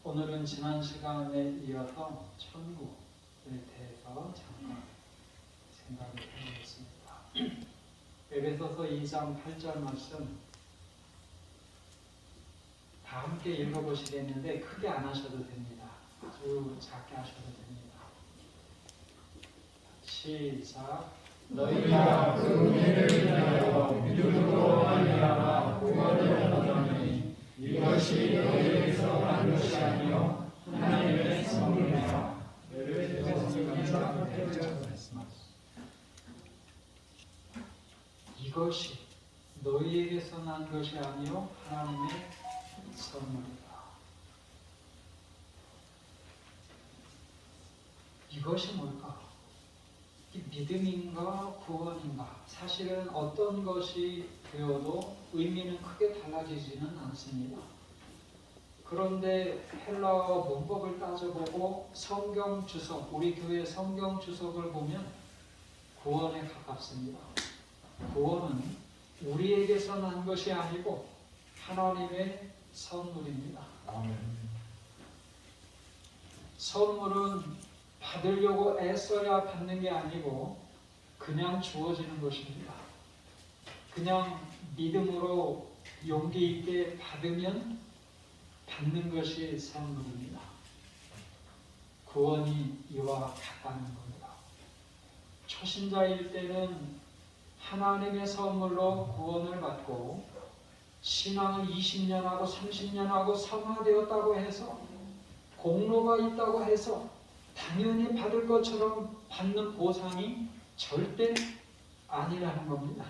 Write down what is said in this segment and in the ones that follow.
오늘은 지난 시간에 이어서 천국에 대해서 잠깐 생각을 해보겠습니다. 에베소서 2장 8절 말씀 다 함께 읽어보시겠는데 크게 안 하셔도 됩니다. 아주 작게 하셔도 됩니다. 시작. 너희가 그 은혜를 인하여 믿음으로 말미암아 구원을 얻었으니 이것이 너희에게서 난 것이 아니요 하나님의 선물이라. 이것이 너희에게서 난 것이 아니요 하나님의 선물이다. 이것이 뭘까? 믿음인가 구원인가? 사실은 어떤 것이 되어도 의미는 크게 달라지지는 않습니다. 그런데 헬라어 문법을 따져보고 성경 주석, 우리 교회 성경 주석을 보면 구원에 가깝습니다. 구원은 우리에게서 난 것이 아니고 하나님의 선물입니다. 선물은 받으려고 애써야 받는 게 아니고 그냥 주어지는 것입니다. 그냥 믿음으로 용기 있게 받으면 받는 것이 선물입니다. 구원이 이와 같다는 겁니다. 초신자일 때는 하나님의 선물로 구원을 받고 신앙을 20년 하고 30년 하고 성화되었다고 해서 공로가 있다고 해서 당연히 받을 것처럼 받는 보상이 절대 아니라는 겁니다.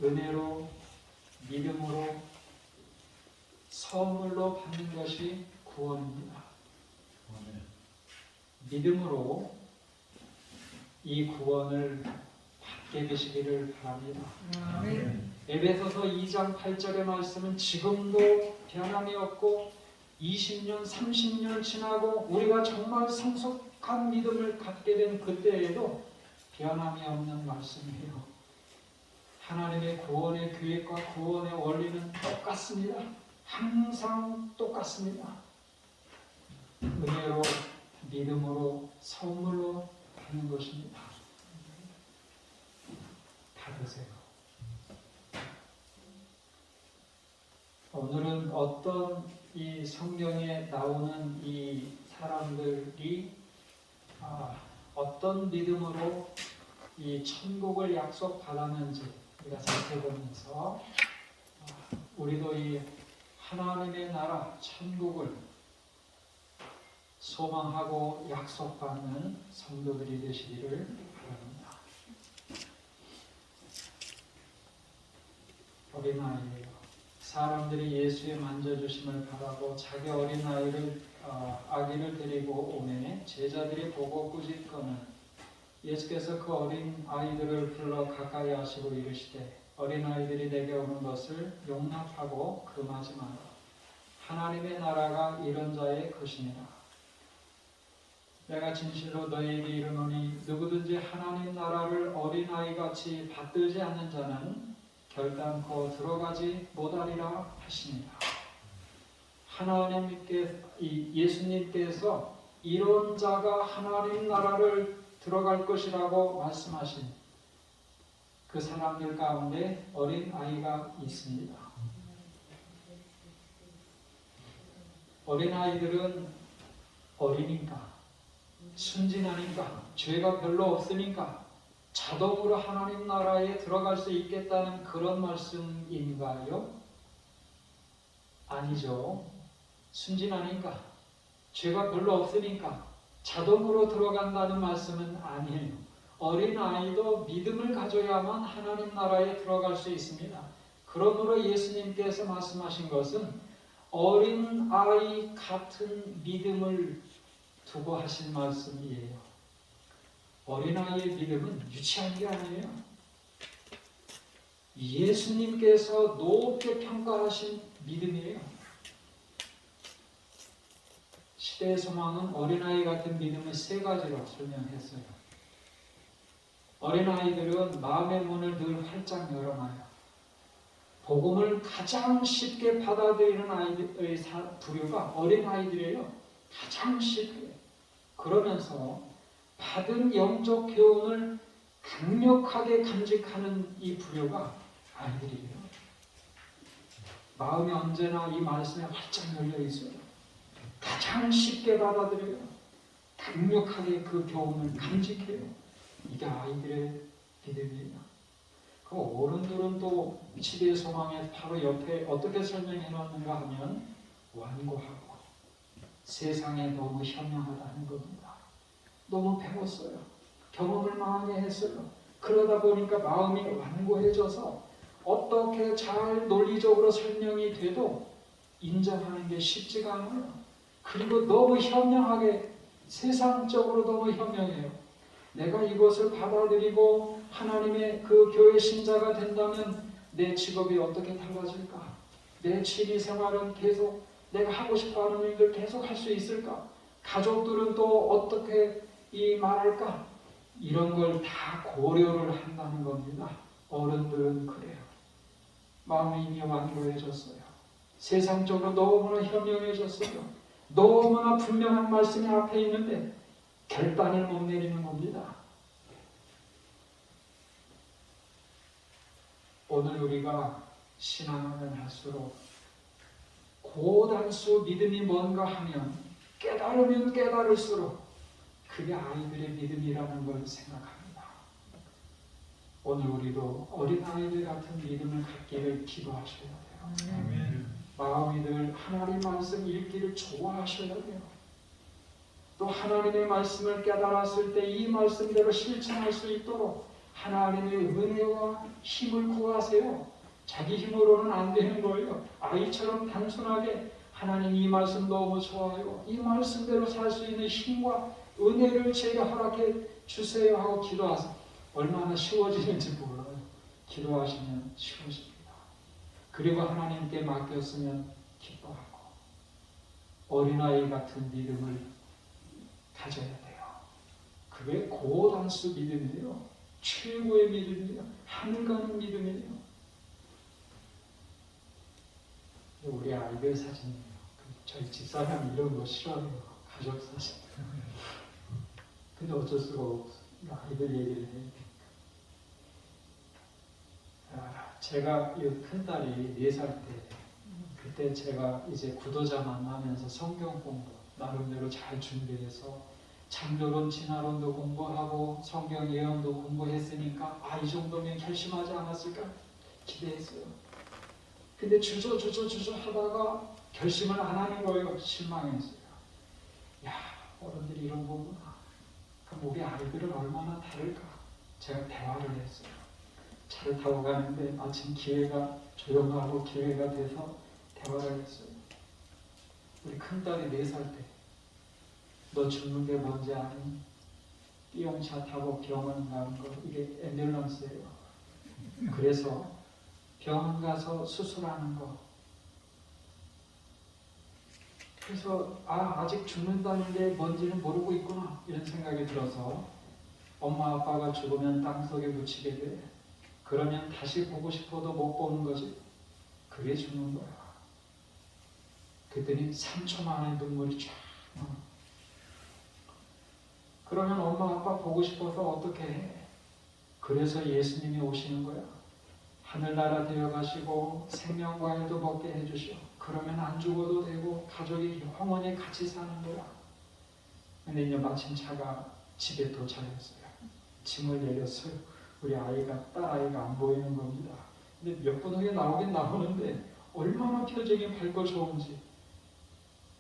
은혜로, 믿음으로, 선물로 받는 것이 구원입니다. 믿음으로 이 구원을 받게 되시기를 바랍니다. 에베소서 2장 8절의 말씀은 지금도 변함이 없고 20년, 30년 지나고 우리가 정말 성숙한 믿음을 갖게 된 그때에도 변함이 없는 말씀이에요. 하나님의 구원의 계획과 구원의 원리는 똑같습니다. 항상 똑같습니다. 은혜로, 믿음으로, 선물로 받는 것입니다. 받으세요. 오늘은 어떤 이 성경에 나오는 이 사람들이 어떤 믿음으로 이 천국을 약속받았는지 우리가 살펴보면서 우리도 이 하나님의 나라 천국을 소망하고 약속받는 성도들이 되시기를 바랍니다. 어린아이예요. 사람들이 예수의 만져주심을 바라고 자기 어린아기를 데리고 오매 제자들이 보고 꾸짖거늘 예수께서 그 어린아이들을 불러 가까이 하시고 이르시되 어린아이들이 내게 오는 것을 용납하고 금하지 마라. 하나님의 나라가 이런 자의 것이니라. 내가 진실로 너희에게 이르노니 누구든지 하나님 나라를 어린아이같이 받들지 않는 자는 결단코 들어가지 못하리라 하십니다. 예수님께서 이런 자가 하나님 나라를 들어갈 것이라고 말씀하신 그 사람들 가운데 어린아이가 있습니다. 어린아이들은 어리니까, 순진하니까, 죄가 별로 없으니까 자동으로 하나님 나라에 들어갈 수 있겠다는 그런 말씀인가요? 아니죠. 순진하니까, 죄가 별로 없으니까 자동으로 들어간다는 말씀은 아니에요. 어린아이도 믿음을 가져야만 하나님 나라에 들어갈 수 있습니다. 그러므로 예수님께서 말씀하신 것은 어린아이 같은 믿음을 두고 하신 말씀이에요. 어린아이의 믿음은 유치한 게 아니에요. 예수님께서 높게 평가하신 믿음이에요. 시대의 소망은 어린아이 같은 믿음을 세 가지로 설명했어요. 어린아이들은 마음의 문을 늘 활짝 열어놔요. 복음을 가장 쉽게 받아들이는 아이들의 부류가 어린 아이들이에요. 가장 쉽게. 그러면서 받은 영적 교훈을 강력하게 간직하는 이 부류가 아이들이에요. 마음이 언제나 이 말씀에 활짝 열려 있어요. 가장 쉽게 받아들여요. 강력하게 그 교훈을 간직해요. 이게 아이들의 믿음이에요. 그 어른들은 또 시대의 소망에 바로 옆에 어떻게 설명해 놓는가 하면 완고하고 세상에 너무 현명하다는 겁니다. 너무 배웠어요. 경험을 많이 했어요. 그러다 보니까 마음이 완고해져서 어떻게 잘 논리적으로 설명이 돼도 인정하는 게 쉽지가 않아요. 그리고 너무 현명하게 세상적으로 너무 현명해요. 내가 이것을 받아들이고 하나님의 그 교회 신자가 된다면 내 직업이 어떻게 달라질까? 내 취미 생활은 계속 내가 하고 싶어하는 일들 계속 할 수 있을까? 가족들은 또 어떻게 말할까? 이런 걸 다 고려를 한다는 겁니다. 어른들은 그래요. 마음이 이미 완고해졌어요. 세상적으로 너무나 현명해졌어요. 너무나 분명한 말씀이 앞에 있는데 결단을 못 내리는 겁니다. 오늘 우리가 신앙을 할수록 고단수 믿음이 뭔가 하면 깨달으면 깨달을수록 그게 아이들의 믿음이라는 걸 생각합니다. 오늘 우리도 어린아이들 같은 믿음을 갖기를 기도하셔야 돼요. 아멘. 마음이 늘 하나님 말씀 읽기를 좋아하셔야 돼요. 또 하나님의 말씀을 깨달았을 때 이 말씀대로 실천할 수 있도록 하나님의 은혜와 힘을 구하세요. 자기 힘으로는 안 되는 거예요. 아이처럼 단순하게 하나님 이 말씀 너무 좋아요. 이 말씀대로 살 수 있는 힘과 은혜를 제게 허락해 주세요 하고 기도하세요. 얼마나 쉬워지는지 몰라요. 기도하시면 쉬워집니다. 그리고 하나님께 맡겼으면 기뻐하고 어린아이 같은 믿음을 가져야 돼요. 그게 고단수 믿음이에요. 최고의 믿음이에요. 한가는 믿음이에요. 우리 아이들 사진이에요. 저희 집사람이 이런 거 싫어해요. 가족 사진. 근데 어쩔 수가 없어요. 아이들 얘기를 해요. 제가 이 큰딸이 4살 때 그때 제가 이제 구도자 만나면서 성경 공부 나름대로 잘 준비해서 창조론, 진화론도 공부하고 성경 예언도 공부했으니까 이 정도면 결심하지 않았을까 기대했어요. 근데 주저 하다가 결심을 안 하는 거예요. 실망했어요. 야, 어른들이 이런 거구나. 그럼 우리 아이들은 얼마나 다를까? 제가 대화를 했어요. 차를 타고 가는데 마침 기회가 조용하고 기회가 돼서 대화를 했어요. 우리 큰딸이 4살 때 너 죽는 게 뭔지 아니? 띠용차 타고 병원 가는 거 이게 앰뷸런스예요. 그래서 병원 가서 수술하는 거. 그래서 아직 죽는다는 게 뭔지는 모르고 있구나 이런 생각이 들어서 엄마 아빠가 죽으면 땅속에 묻히게 돼. 그러면 다시 보고 싶어도 못 보는 거지. 그게 죽는 거야. 그랬더니 3초 만에 눈물이 쫙 나. 그러면 엄마 아빠 보고 싶어서 어떻게 해? 그래서 예수님이 오시는 거야. 하늘나라 데려가시고 생명과일도 먹게 해주셔. 그러면 안 죽어도 되고 가족이 영원히 같이 사는 거야. 근데 이제 마침 차가 집에 도착했어요. 짐을 내렸어요. 우리 아이가, 딸아이가 안 보이는 겁니다. 근데 몇 분 후에 나오긴 나오는데 얼마나 표정이 밝고 좋은지.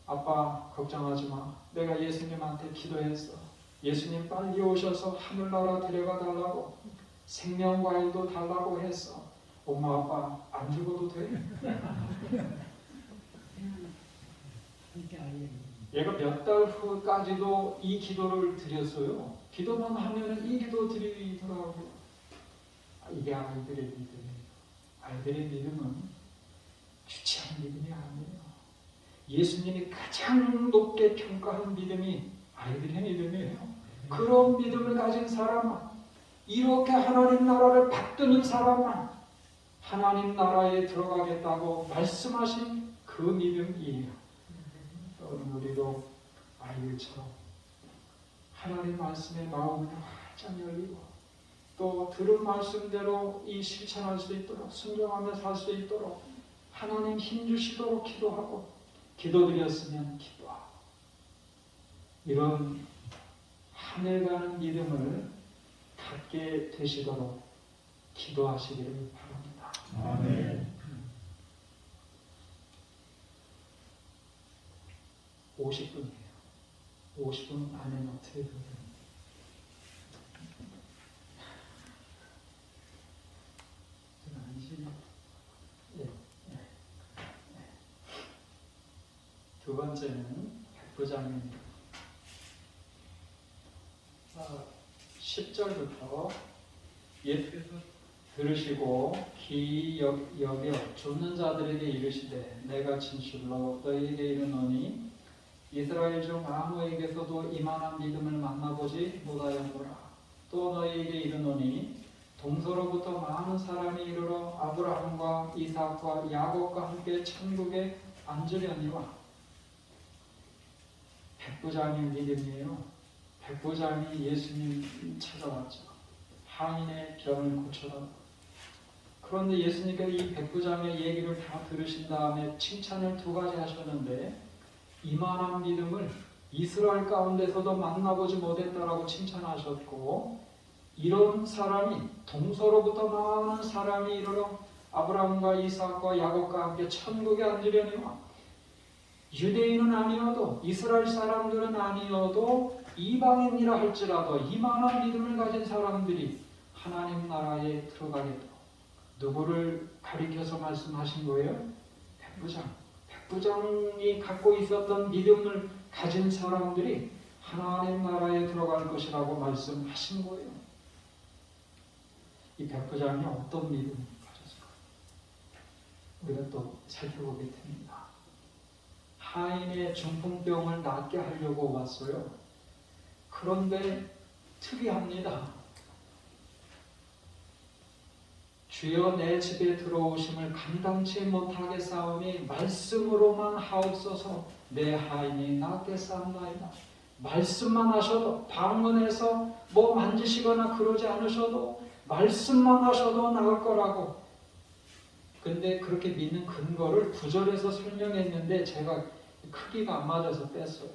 아빠 걱정하지 마. 내가 예수님한테 기도했어. 예수님 빨리 오셔서 하늘나라 데려가 달라고 생명과일도 달라고 했어. 엄마 아빠 안 죽어도 돼? 얘가 몇 달 후까지도 이 기도를 드렸어요. 기도만 하면은 이 기도 드리더라고요. 이게 아이들의 믿음이에요. 아이들의 믿음은 주체한 믿음이 아니에요. 예수님이 가장 높게 평가한 믿음이 아이들의 믿음이에요. 그런 믿음을 가진 사람만, 이렇게 하나님 나라를 받드는 사람만 하나님 나라에 들어가겠다고 말씀하신 그 믿음이에요. 우리도 아이들처럼 하나님 말씀에 마음을 활짝 열리고 또 들은 말씀대로 이 실천할 수 있도록 순종하며 살 수 있도록 하나님 힘주시도록 기도하고 기도드렸으면 기도하고 이런 하늘가는 믿음을 갖게 되시도록 기도하시기를 바랍니다. 아멘. 50분이에요. 50분 안에는 어떻게 되든 두 번째는 백부장입니다. 10절부터 예수께서 들으시고 귀 여겨 죽는 자들에게 이르시되 내가 진실로 너희에게 이르노니 이스라엘 중 아무에게서도 이만한 믿음을 만나보지 못하였노라. 또 너희에게 이르노니 동서로부터 많은 사람이 이르러 아브라함과 이삭과 야곱과 함께 천국에 앉으려니와. 백부장의 믿음이에요. 백부장이 예수님 찾아왔죠. 하인의 병을 고쳐라. 그런데 예수님께서 이 백부장의 얘기를 다 들으신 다음에 칭찬을 두 가지 하셨는데 이만한 믿음을 이스라엘 가운데서도 만나보지 못했다라고 칭찬하셨고 이런 사람이 동서로부터 많은 사람이 이르러 아브라함과 이삭과 야곱과 함께 천국에 앉으려니와. 유대인은 아니어도 이스라엘 사람들은 아니어도 이방인이라 할지라도 이만한 믿음을 가진 사람들이 하나님 나라에 들어가겠다. 누구를 가리켜서 말씀하신 거예요? 백부장. 백부장이 갖고 있었던 믿음을 가진 사람들이 하나님 나라에 들어갈 것이라고 말씀하신 거예요. 이 백부장이 어떤 믿음을 가졌을까? 우리가 또 살펴보게 됩니다. 하인의 중풍병을 낫게 하려고 왔어요. 그런데 특이합니다. 주여 내 집에 들어오심을 감당치 못하겠사오니 말씀으로만 하옵소서. 내 하인이 낫겠사옵나이다. 말씀만 하셔도 방문해서 뭐 만지시거나 그러지 않으셔도 말씀만 하셔도 나을 거라고. 근데 그렇게 믿는 근거를 9절에서 설명했는데 제가 크기가 안 맞아서 뺐어요.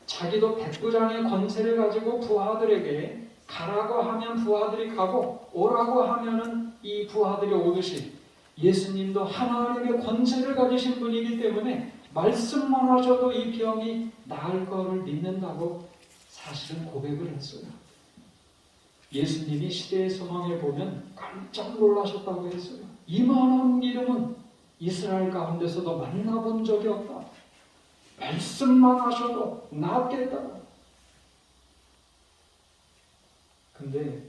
자기도 백부장의 권세를 가지고 부하들에게 가라고 하면 부하들이 가고 오라고 하면은 이 부하들이 오듯이 예수님도 하나님의 권세를 가지신 분이기 때문에 말씀만 하셔도 이 병이 나을 거를 믿는다고 사실은 고백을 했어요. 예수님이 시대의 소망에 보면 깜짝 놀라셨다고 했어요. 이만한 믿음은 이스라엘 가운데서도 만나본 적이 없다. 말씀만 하셔도 낫겠다. 근데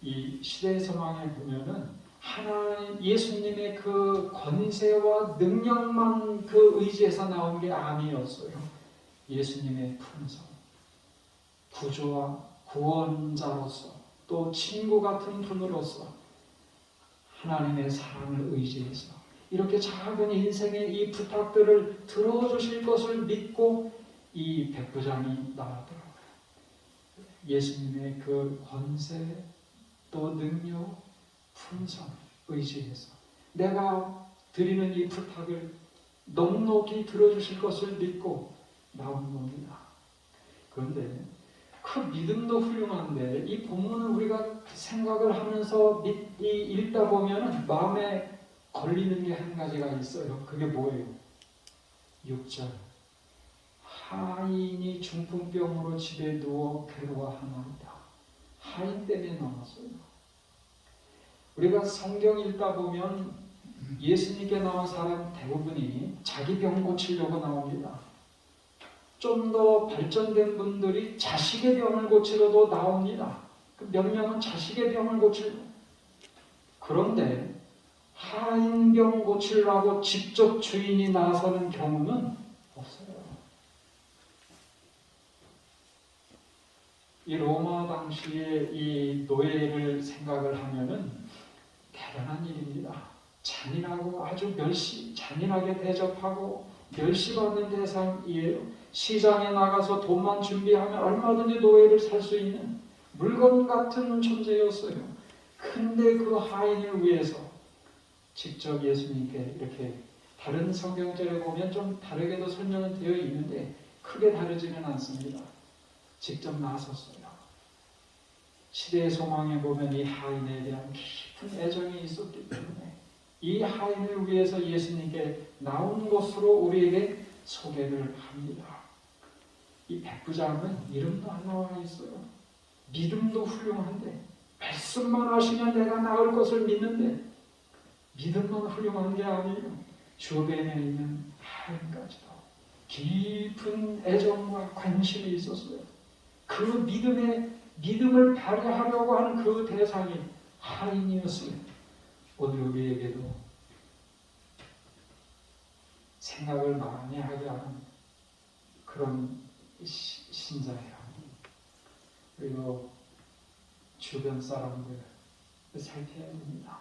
이 시대의 소망에 보면은 하나님 예수님의 그 권세와 능력만 그 의지에서 나온 게 아니었어요. 예수님의 품성, 구주와 구원자로서 또 친구 같은 분으로서 하나님의 사랑을 의지해서 이렇게 작은 인생의 이 부탁들을 들어주실 것을 믿고 이 백부장이 나왔더라고요. 예수님의 그 권세 또 능력, 품성 의지해서 내가 드리는 이 부탁을 넉넉히 들어주실 것을 믿고 나온 겁니다. 그런데 그 믿음도 훌륭한데 이 본문을 우리가 생각을 하면서 읽다 보면 마음에 걸리는 게 한 가지가 있어요. 그게 뭐예요? 6절 하인이 중풍병으로 집에 누워 괴로워하나이다. 하인 때문에 나왔어요. 우리가 성경 읽다 보면 예수님께 나온 사람 대부분이 자기 병 고치려고 나옵니다. 좀 더 발전된 분들이 자식의 병을 고치려도 나옵니다. 몇 명은 자식의 병을 고치려고. 그런데 하인병 고치려고 직접 주인이 나서는 경우는 없어요. 이 로마 당시에 이 노예를 생각을 하면은 대단한 일입니다. 잔인하고 아주 잔인하게 대접하고 멸시받는 대상이에요. 시장에 나가서 돈만 준비하면 얼마든지 노예를 살 수 있는 물건 같은 존재였어요. 근데 그 하인을 위해서 직접 예수님께 이렇게 다른 성경절에 보면 좀 다르게도 설명은 되어 있는데 크게 다르지는 않습니다. 직접 나섰어요. 시대의 소망에 보면 이 하인에 대한 깊은 애정이 있었기 때문에 이 하인을 위해서 예수님께 나온 것으로 우리에게 소개를 합니다. 이 백부장은 이름도 안 나와 있어요. 믿음도 훌륭한데 말씀만 하시면 내가 나을 것을 믿는데 믿음만 훌륭한 게 아니에요. 주변에 있는 하인까지도 깊은 애정과 관심이 있었어요. 그 믿음을 발휘하려고 하는 그 대상이 하인이었어요. 오늘 우리에게도 생각을 많이 하게 하는 그런 신자예요. 그리고 주변 사람들 살펴야 됩니다.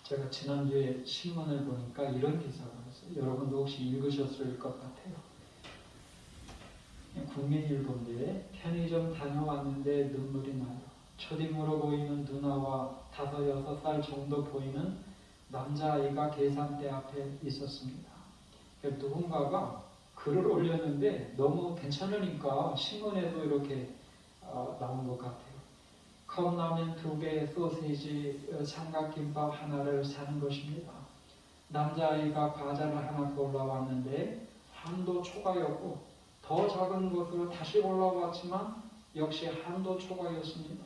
제가 지난주에 신문을 보니까 이런 기사가 있어요. 여러분도 혹시 읽으셨을 것 같아요. 국민일보인데 편의점 다녀왔는데 눈물이 나요. 초딩으로 보이는 누나와 5, 6살 정도 보이는 남자아이가 계산대 앞에 있었습니다. 누군가가 글을 올렸는데 너무 괜찮으니까 신문에도 이렇게 나온 것 같아요. 컵라면 2개, 소시지, 삼각김밥 하나를 사는 것입니다. 남자아이가 과자를 하나 골라왔는데 한도 초과였고 더 작은 것으로 다시 올라왔지만 역시 한도 초과였습니다.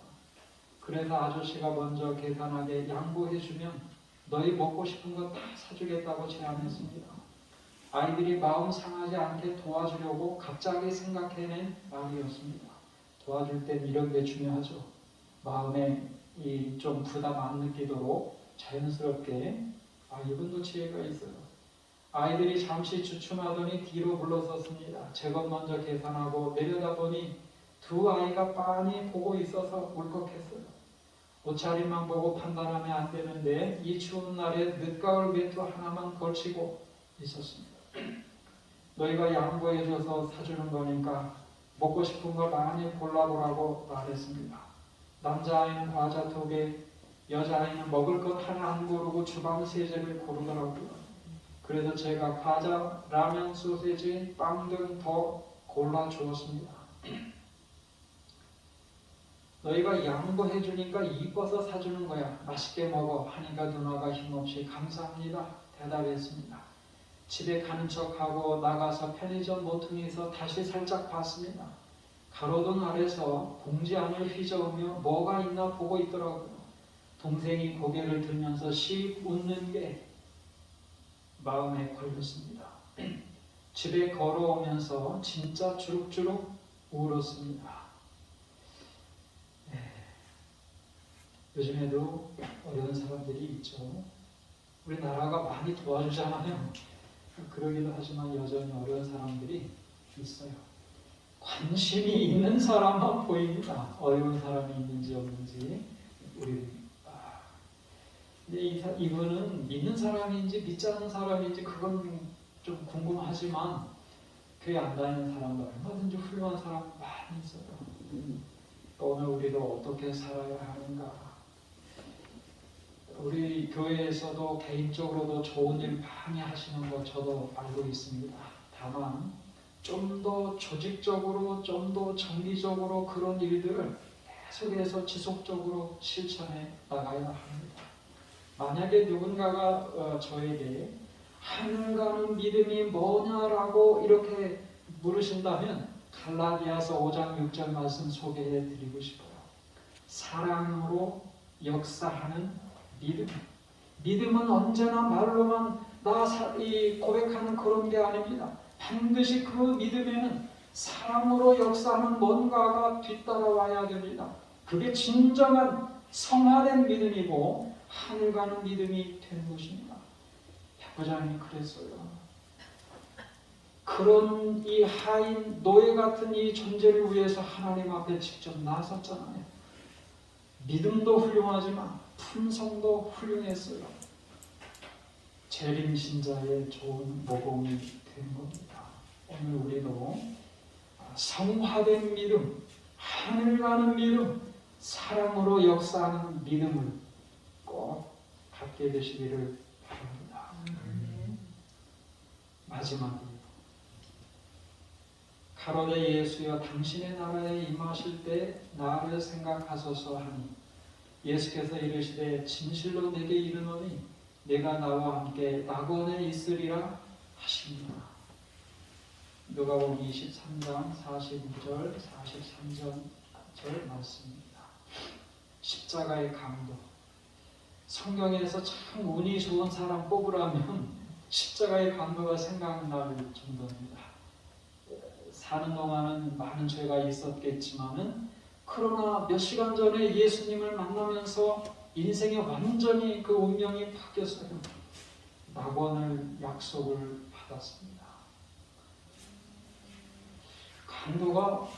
그래서 아저씨가 먼저 계산하게 양보해주면 너희 먹고 싶은 거 다 사주겠다고 제안했습니다. 아이들이 마음 상하지 않게 도와주려고 갑자기 생각해낸 말이었습니다. 도와줄 땐 이런 게 중요하죠. 마음에 좀 부담 안 느끼도록 자연스럽게 이분도 지혜가 있어요. 아이들이 잠시 주춤하더니 뒤로 물러섰습니다. 제법 먼저 계산하고 내려다보니 2 아이가 빤히 보고 있어서 울컥했어요. 옷차림만 보고 판단하면 안 되는데 이 추운 날에 늦가을 외투 하나만 걸치고 있었습니다. 너희가 양보해줘서 사주는 거니까 먹고 싶은 거 많이 골라보라고 말했습니다. 남자아이는 과자 2개, 여자아이는 먹을 것 하나 안 고르고 주방 세제를 고르더라고요. 그래서 제가 과자, 라면, 소시지, 빵 등 더 골라주었습니다. 너희가 양보해 주니까 이뻐서 사주는 거야. 맛있게 먹어 하니까 누나가 힘없이 감사합니다 대답했습니다. 집에 가는 척하고 나가서 편의점 모퉁이에서 다시 살짝 봤습니다. 가로등 아래서 봉지 안을 휘저으며 뭐가 있나 보고 있더라고요. 동생이 고개를 들면서 씩 웃는 게 마음에 걸렸습니다. 집에 걸어오면서 진짜 주룩주룩 울었습니다. 요즘에도 어려운 사람들이 있죠. 우리나라가 많이 도와주잖아요. 그러기도 하지만 여전히 어려운 사람들이 있어요. 관심이 있는 사람만 보입니다. 어려운 사람이 있는지 없는지. 근데 이분은 믿는 사람인지 믿지 않는 사람인지 그건 좀 궁금하지만 교회 안 다니는 사람도 얼마든지 훌륭한 사람 많이 있어요. 오늘 우리도 어떻게 살아야 하는가. 우리 교회에서도 개인적으로도 좋은 일 많이 하시는 거 저도 알고 있습니다. 다만 좀 더 조직적으로 좀 더 정기적으로 그런 일들을 계속해서 지속적으로 실천해 나가야 합니다. 만약에 누군가가 저에게 하늘 가는 믿음이 뭐냐라고 이렇게 물으신다면 갈라디아서 5장 6절 말씀 소개해 드리고 싶어요. 사랑으로 역사하는 믿음. 믿음은 언제나 말로만 고백하는 그런 게 아닙니다. 반드시 그 믿음에는 사랑으로 역사하는 뭔가가 뒤따라와야 됩니다. 그게 진정한 성화된 믿음이고 하늘 가는 믿음이 되는 것입니다. 백부장이 그랬어요. 그 그런 이 하인 노예 같은 이 존재를 위해서 하나님 앞에 직접 나섰잖아요. 믿음도 훌륭하지만 품성도 훌륭했어요. 재림신자의 좋은 모범이 된 겁니다. 오늘 우리도 성화된 믿음, 하늘 가는 믿음, 사랑으로 역사하는 믿음을 꼭 갖게 되시기를 바랍니다. 마지막으로 가로되 예수여 당신의 나라에 임하실 때 나를 생각하소서 하니 예수께서 이르시되 진실로 내게 이르노니 내가 나와 함께 낙원에 있으리라 하십니다. 누가복음 23장 42절 43절 말씀입니다. 십자가의 강도. 성경에서 참 운이 좋은 사람 뽑으라면 십자가의 강도가 생각날 정도입니다. 사는 동안은 많은 죄가 있었겠지만은 그러나 몇 시간 전에 예수님을 만나면서 인생이 완전히 그 운명이 바뀌었어요. 낙원을 약속을 받았습니다. 강도가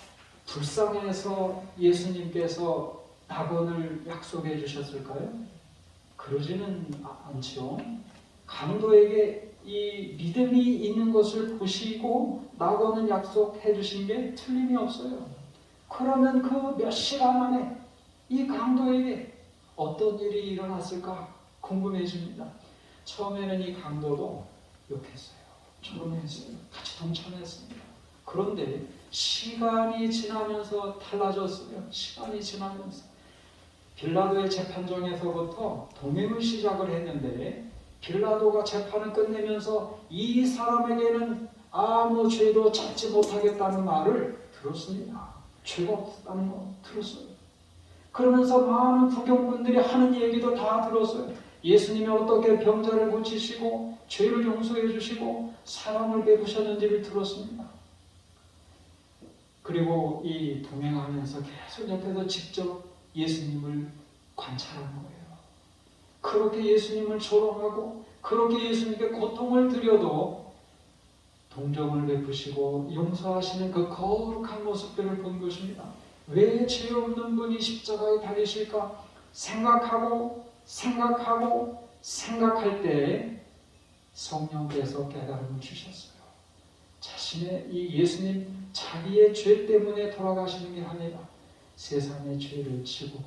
불쌍해서 예수님께서 낙원을 약속해 주셨을까요? 그러지는 않죠. 강도에게 이 믿음이 있는 것을 보시고 낙원을 약속해 주신 게 틀림이 없어요. 그러면 그 몇 시간 안에 이 강도에게 어떤 일이 일어났을까 궁금해집니다. 처음에는 이 강도도 욕했어요. 조롱했어요. 같이 동참했습니다. 그런데 시간이 지나면서 달라졌어요. 시간이 지나면서 빌라도의 재판정에서부터 동행을 시작을 했는데 빌라도가 재판을 끝내면서 이 사람에게는 아무 죄도 찾지 못하겠다는 말을 들었습니다. 죄가 없다는 거 들었어요. 그러면서 많은 구경꾼들이 하는 얘기도 다 들었어요. 예수님이 어떻게 병자를 고치시고 죄를 용서해 주시고 사랑을 베푸셨는지를 들었습니다. 그리고 이 동행하면서 계속 옆에서 직접 예수님을 관찰한 거예요. 그렇게 예수님을 조롱하고 그렇게 예수님께 고통을 드려도 동정을 베푸시고 용서하시는 그 거룩한 모습들을 본 것입니다. 왜 죄 없는 분이 십자가에 달리실까? 생각할 때 성령께서 깨달음을 주셨어요. 자신의 이 예수님 자기의 죄 때문에 돌아가시는 게 아니라 세상의 죄를 지고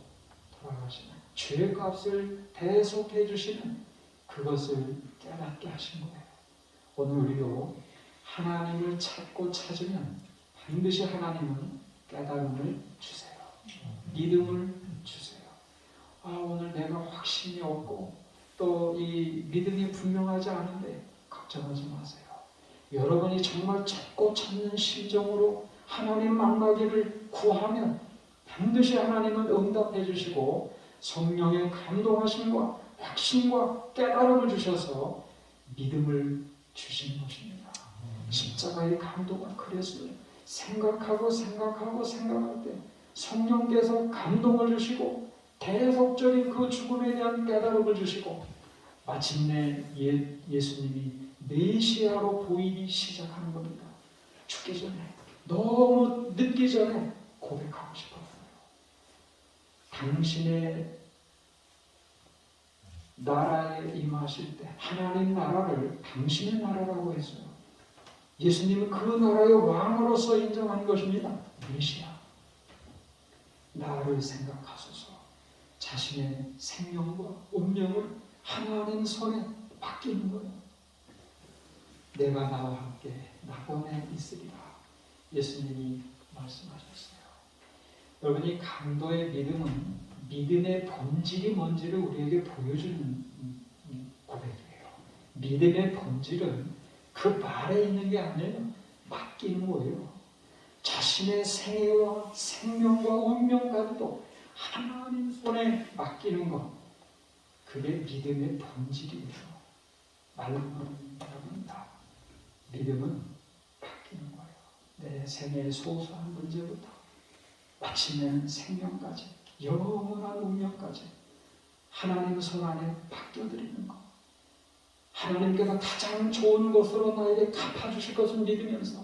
돌아가시는 죄값을 대속해 주시는 그것을 깨닫게 하신 거예요. 오늘 우리도 하나님을 찾고 찾으면 반드시 하나님은 깨달음을 주세요. 믿음을 주세요. 오늘 내가 확신이 없고 또 이 믿음이 분명하지 않은데 걱정하지 마세요. 여러분이 정말 찾고 찾는 심정으로 하나님 만나기를 구하면 반드시 하나님은 응답해 주시고 성령의 감동하심과 확신과 깨달음을 주셔서 믿음을 주시는 것입니다. 십자가의 감동은 그랬어요. 생각할 때 성령께서 감동을 주시고 대속적인 그 죽음에 대한 깨달음을 주시고 마침내 예수님이 메시아로 보이기 시작하는 겁니다. 죽기 전에 너무 늦기 전에 고백하고 싶었어요. 당신의 나라에 임하실 때 하나님 나라를 당신의 나라라고 했어요. 예수님은 그 나라의 왕으로서 인정한 것입니다. 메시아. 나를 생각하소서. 자신의 생명과 운명을 하나님 손에 맡기는 거예요. 내가 나와 함께 낙원에 있으리라. 예수님이 말씀하셨어요. 여러분, 이 강도의 믿음은 믿음의 본질이 뭔지를 우리에게 보여주는 고백이에요. 믿음의 본질은 그 말에 있는 게 아니에요. 맡기는 거예요. 자신의 생애와 생명과 운명까지도 하나님 손에 맡기는 것. 그게 믿음의 본질이에요. 말로는 여러분다. 믿음은 맡기는 거예요. 내 생애의 소소한 문제부터 마침내는 생명까지 영원한 운명까지 하나님 손 안에 맡겨드리는 것. 하나님께서 가장 좋은 것으로 나에게 갚아주실 것을 믿으면서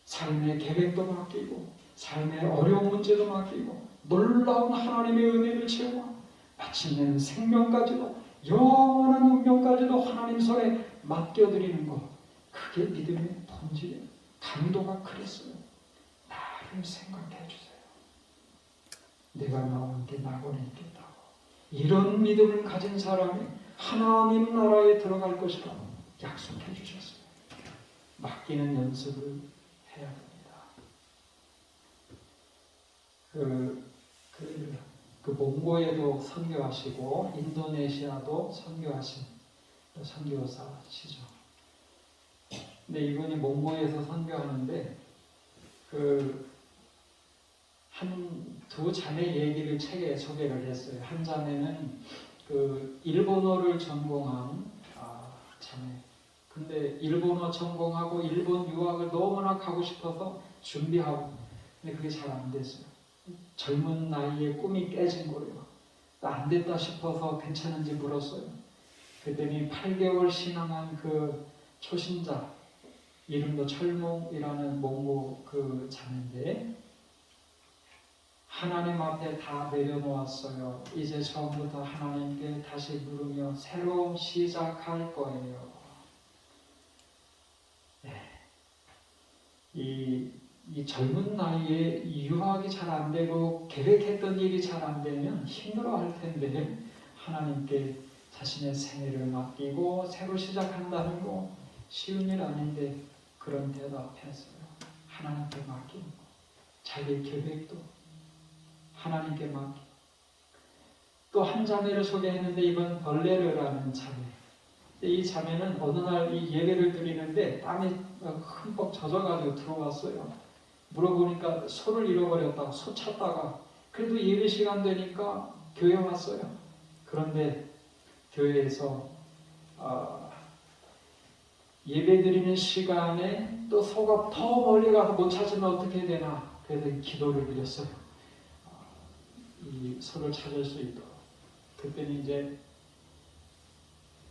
삶의 계획도 맡기고 삶의 어려운 문제도 맡기고 놀라운 하나님의 은혜를 체험하고 마침내는 생명까지도 영원한 운명까지도 하나님 손에 맡겨드리는 것, 그게 믿음의 본질이에요. 강도가 그랬어요. 나를 생각해 주세요. 내가 나와 함께 낙원에 있겠다고. 이런 믿음을 가진 사람이 하나님 나라에 들어갈 것이라고 약속해 주셨어요. 맡기는 연습을 해야 됩니다. 그 몽고에도 선교하시고 인도네시아도 선교하신 선교사시죠. 근데 이분이 몽고에서 선교하는데 한 두 자매 얘기를 책에 소개를 했어요. 한 자매는 일본어를 전공한 자매. 근데 일본어 전공하고 일본 유학을 너무나 가고 싶어서 준비하고, 근데 그게 잘 안 됐어요. 젊은 나이에 꿈이 깨진 거예요. 안 됐다 싶어서 괜찮은지 물었어요. 그랬더니 8개월 신앙한 그 초신자, 이름도 철몽이라는 몽고 그 자매인데, 하나님 앞에 다 내려놓았어요. 이제 처음부터 하나님께 다시 물으며 새로 시작할 거예요. 네. 이 젊은 나이에 유학이 잘 안 되고 계획했던 일이 잘 안 되면 힘들어 할 텐데, 하나님께 자신의 생애를 맡기고 새로 시작한다는 거 쉬운 일 아닌데 그런 대답했어요. 하나님께 맡기는 거. 자기 계획도 하나님께 맡기고. 또 한 자매를 소개했는데, 이번 벌레르라는 자매. 이 자매는 어느 날 이 예배를 드리는데 땀이 흠뻑 젖어가지고 들어왔어요. 물어보니까 소를 잃어버렸다고, 소 찾다가 그래도 예배 시간 되니까 교회 왔어요. 그런데 교회에서 예배 드리는 시간에 또 소가 더 멀리 가서 못 찾으면 어떻게 되나, 그래서 기도를 드렸어요. 이 소를 찾을 수 있도록. 그때는 이제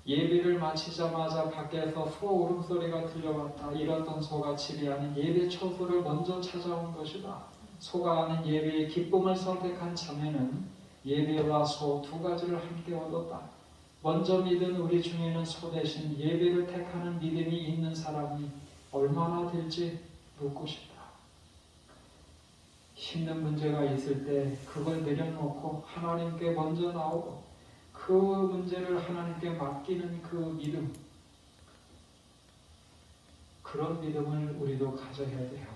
예배를 마치자마자 밖에서 소 울음소리가 들려왔다. 잃었던 소가 집이 아닌 예배 초소를 먼저 찾아온 것이다. 소가 아닌 예배의 기쁨을 선택한 자매는 예배와 소 두 가지를 함께 얻었다. 먼저 믿은 우리 중에는 소 대신 예배를 택하는 믿음이 있는 사람이 얼마나 될지 묻고 싶다. 힘든 문제가 있을 때 그걸 내려놓고 하나님께 먼저 나오고 그 문제를 하나님께 맡기는 그 믿음, 그런 믿음을 우리도 가져야 돼요.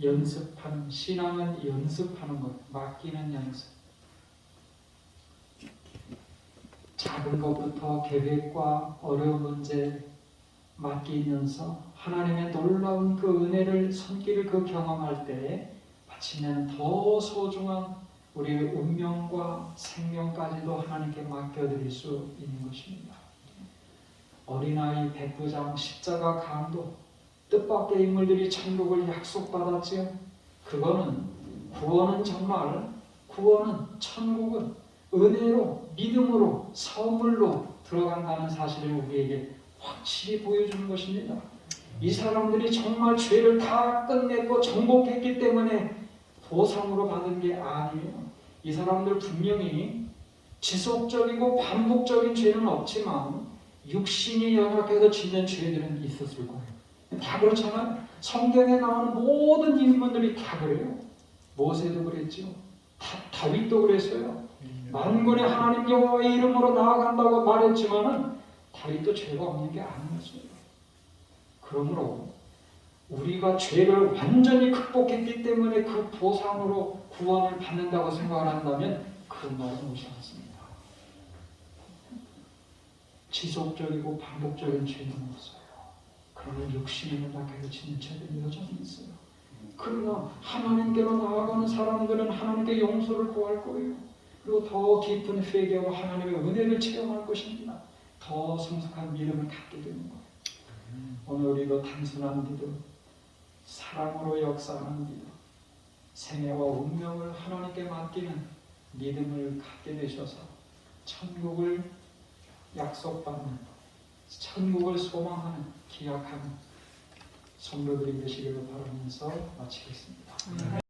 연습하는, 신앙은 연습하는 것, 맡기는 연습. 작은 것부터 계획과 어려운 문제 맡기면서 하나님의 놀라운 그 은혜를, 손길을 경험할 때 마침내는 더 소중한 우리의 운명과 생명까지도 하나님께 맡겨드릴 수 있는 것입니다. 어린아이 백부장, 십자가 강도, 뜻밖의 인물들이 천국을 약속받았지요. 그거는 구원은 천국은 은혜로, 믿음으로, 선물로 들어간다는 사실을 우리에게 확실히 보여주는 것입니다. 이 사람들이 정말 죄를 다 끝냈고 정복했기 때문에 보상으로 받은 게 아니에요. 이 사람들 분명히 지속적이고 반복적인 죄는 없지만 육신이 연약해서 짓는 죄들은 있었을 거예요. 다 그렇잖아요. 성경에 나오는 모든 인물들이 다 그래요. 모세도 그랬죠. 다윗도 그랬어요. 만군의 하나님 여호와의 이름으로 나아간다고 말했지만은 다윗도 죄가 없는 게 아니었어요. 그러므로 우리가 죄를 완전히 극복했기 때문에 그 보상으로 구원을 받는다고 생각을 한다면 그런 말은 옳지 않습니다. 지속적이고 반복적인 죄는 없어요. 그러나 육신이 연약해서 짓는 죄들이 여전히 있어요. 그러나 하나님께로 나아가는 사람들은 하나님께 용서를 구할 거예요. 그리고 더 깊은 회개와 하나님의 은혜를 체험할 것입니다. 더 성숙한 믿음을 갖게 되는 거예요. 오늘 우리도 단순한 믿음, 사랑으로 역사하는 믿음, 생애와 운명을 하나님께 맡기는 믿음을 갖게 되셔서 천국을 약속받는 천국을 소망하는 기약하는 성도들이 되시기를 바라면서 마치겠습니다.